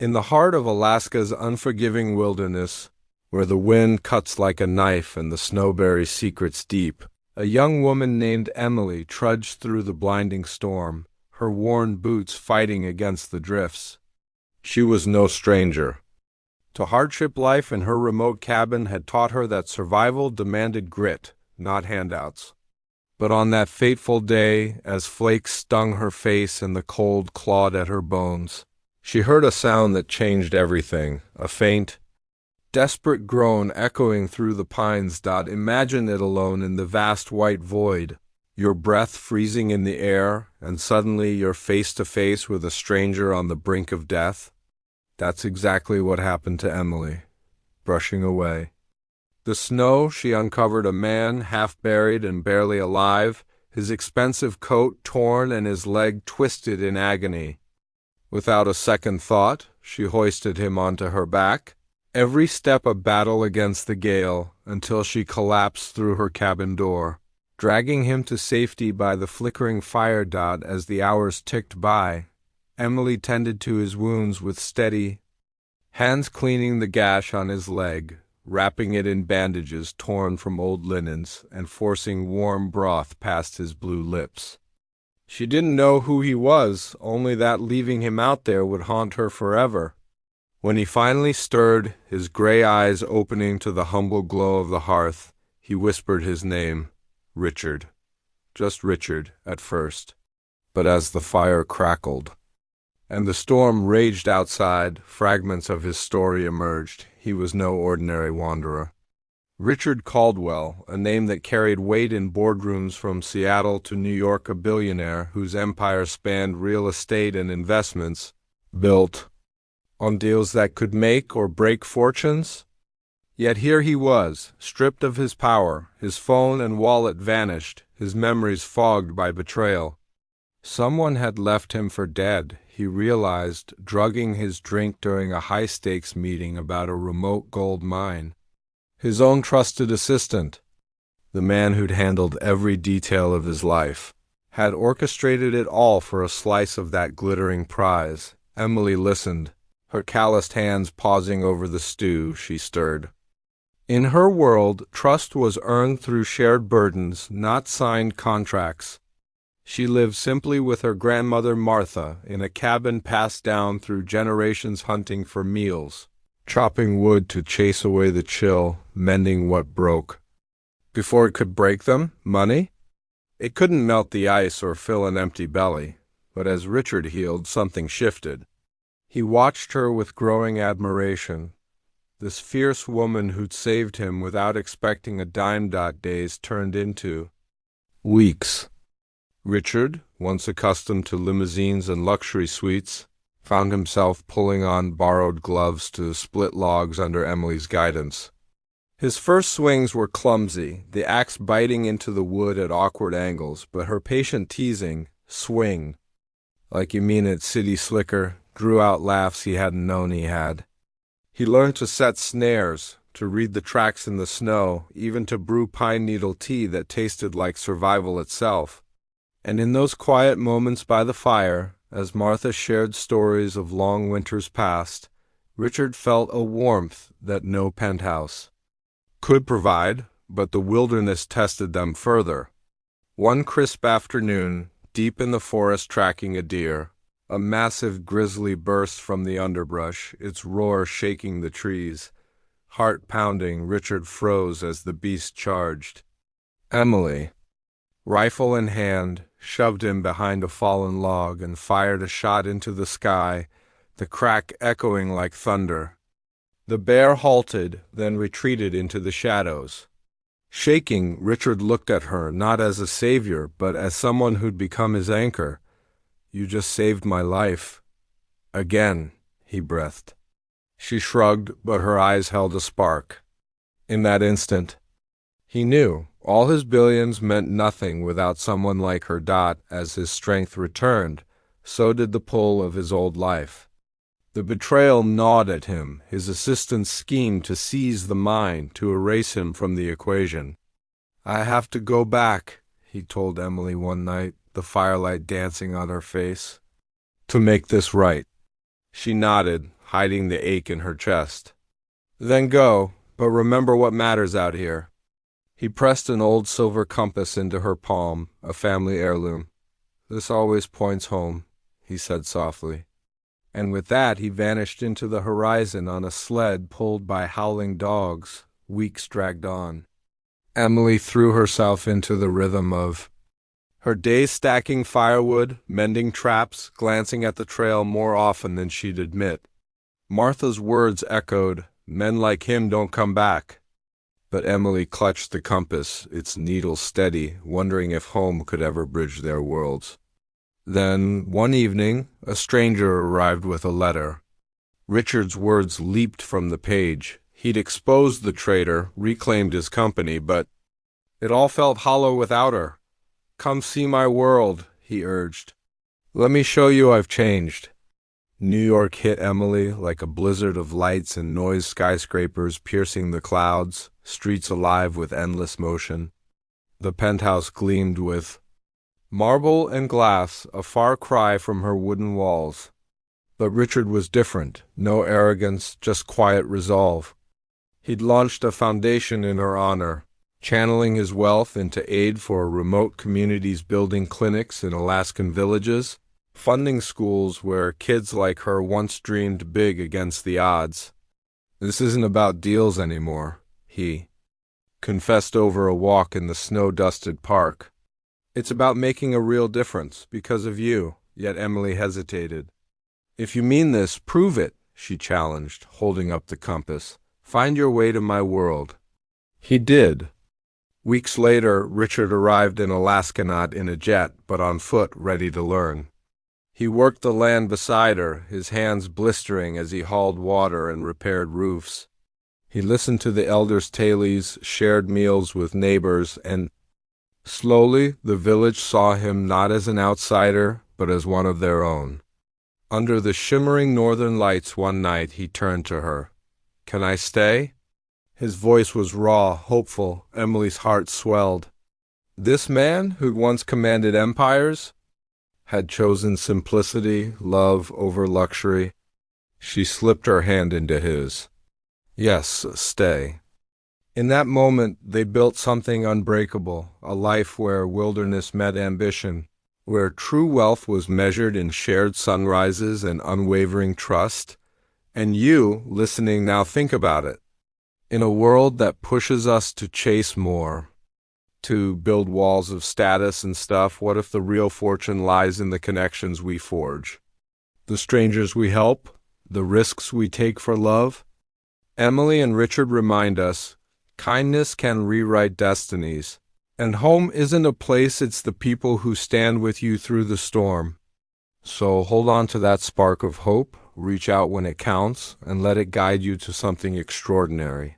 In the heart of Alaska's unforgiving wilderness, where the wind cuts like a knife and the snow buries secrets deep, a young woman named Emily trudged through the blinding storm, her worn boots fighting against the drifts. She was no stranger to hardship. Life in her remote cabin had taught her that survival demanded grit, not handouts. But on that fateful day, as flakes stung her face and the cold clawed at her bones, she heard a sound that changed everything, a faint, desperate groan echoing through the pines. Imagine it alone in the vast white void, your breath freezing in the air, and suddenly you're face to face with a stranger on the brink of death. That's exactly what happened to Emily. Brushing away the snow, she uncovered a man half buried and barely alive, his expensive coat torn and his leg twisted in agony. Without a second thought, she hoisted him onto her back, every step a battle against the gale, until she collapsed through her cabin door, dragging him to safety by the flickering fire. As the hours ticked by, Emily tended to his wounds with steady hands, cleaning the gash on his leg, wrapping it in bandages torn from old linens, and forcing warm broth past his blue lips. She didn't know who he was, only that leaving him out there would haunt her forever. When he finally stirred, his gray eyes opening to the humble glow of the hearth, he whispered his name, Richard. Just Richard, at first. But as the fire crackled and the storm raged outside, fragments of his story emerged. He was no ordinary wanderer. Richard Caldwell, a name that carried weight in boardrooms from Seattle to New York, a billionaire whose empire spanned real estate and investments, built on deals that could make or break fortunes. Yet here he was, stripped of his power, his phone and wallet vanished, his memories fogged by betrayal. Someone had left him for dead, he realized, drugging his drink during a high-stakes meeting about a remote gold mine. His own trusted assistant, the man who'd handled every detail of his life, had orchestrated it all for a slice of that glittering prize. Emily listened, her calloused hands pausing over the stew she stirred. In her world, trust was earned through shared burdens, not signed contracts. She lived simply with her grandmother Martha in a cabin passed down through generations, hunting for meals, chopping wood to chase away the chill, mending what broke. Before it could break them, money? It couldn't melt the ice or fill an empty belly, but as Richard healed, something shifted. He watched her with growing admiration. This fierce woman who'd saved him without expecting a dime. Days turned into weeks. Richard, once accustomed to limousines and luxury suites, found himself pulling on borrowed gloves to split logs under Emily's guidance. His first swings were clumsy, the axe biting into the wood at awkward angles, but her patient teasing, swing, like you mean it, city slicker, drew out laughs he hadn't known he had. He learned to set snares, to read the tracks in the snow, even to brew pine needle tea that tasted like survival itself. And in those quiet moments by the fire, as Martha shared stories of long winters past, Richard felt a warmth that no penthouse could provide, but the wilderness tested them further. One crisp afternoon, deep in the forest tracking a deer, a massive grizzly burst from the underbrush, its roar shaking the trees. Heart pounding, Richard froze as the beast charged. Emily, rifle in hand, shoved him behind a fallen log and fired a shot into the sky, the crack echoing like thunder. The bear halted, then retreated into the shadows. Shaking, Richard looked at her, not as a savior, but as someone who'd become his anchor. "You just saved my life." "Again," he breathed. She shrugged, but her eyes held a spark. In that instant, he knew all his billions meant nothing without someone like her. As his strength returned, so did the pull of his old life. The betrayal gnawed at him, his assistant's scheme to seize the mine, to erase him from the equation. "I have to go back," he told Emily one night, the firelight dancing on her face, "to make this right." She nodded, hiding the ache in her chest. Then go, but remember what matters out here. He pressed an old silver compass into her palm, a family heirloom. This always points home, he said softly. And with that he vanished into the horizon on a sled pulled by howling dogs. Weeks dragged on. Emily threw herself into the rhythm of her days, stacking firewood, mending traps, glancing at the trail more often than she'd admit. Martha's words echoed, "Men like him don't come back." But Emily clutched the compass, its needle steady, wondering if home could ever bridge their worlds. Then, one evening, a stranger arrived with a letter. Richard's words leaped from the page. He'd exposed the traitor, reclaimed his company, but it all felt hollow without her. "Come see my world," he urged. "Let me show you I've changed." New York hit Emily like a blizzard of lights and noise, skyscrapers piercing the clouds, streets alive with endless motion. The penthouse gleamed with marble and glass, a far cry from her wooden walls. But Richard was different, no arrogance, just quiet resolve. He'd launched a foundation in her honor, channeling his wealth into aid for remote communities, building clinics in Alaskan villages, funding schools where kids like her once dreamed big against the odds. "This isn't about deals anymore," he confessed over a walk in the snow-dusted park. "It's about making a real difference because of you." Yet Emily hesitated. "If you mean this, prove it," she challenged, holding up the compass. "Find your way to my world." He did. Weeks later, Richard arrived in Alaskanaut in a jet, but on foot, ready to learn. He worked the land beside her, his hands blistering as he hauled water and repaired roofs. He listened to the elders' tales, shared meals with neighbors, and slowly the village saw him not as an outsider, but as one of their own. Under the shimmering northern lights one night he turned to her. "Can I stay?" His voice was raw, hopeful. Emily's heart swelled. This man, who'd once commanded empires, had chosen simplicity, love over luxury. She slipped her hand into his. "Yes, stay." In that moment, they built something unbreakable, a life where wilderness met ambition, where true wealth was measured in shared sunrises and unwavering trust. And you, listening now, think about it. In a world that pushes us to chase more, to build walls of status and stuff, what if the real fortune lies in the connections we forge? The strangers we help? The risks we take for love? Emily and Richard remind us, kindness can rewrite destinies. And home isn't a place, it's the people who stand with you through the storm. So hold on to that spark of hope, reach out when it counts, and let it guide you to something extraordinary.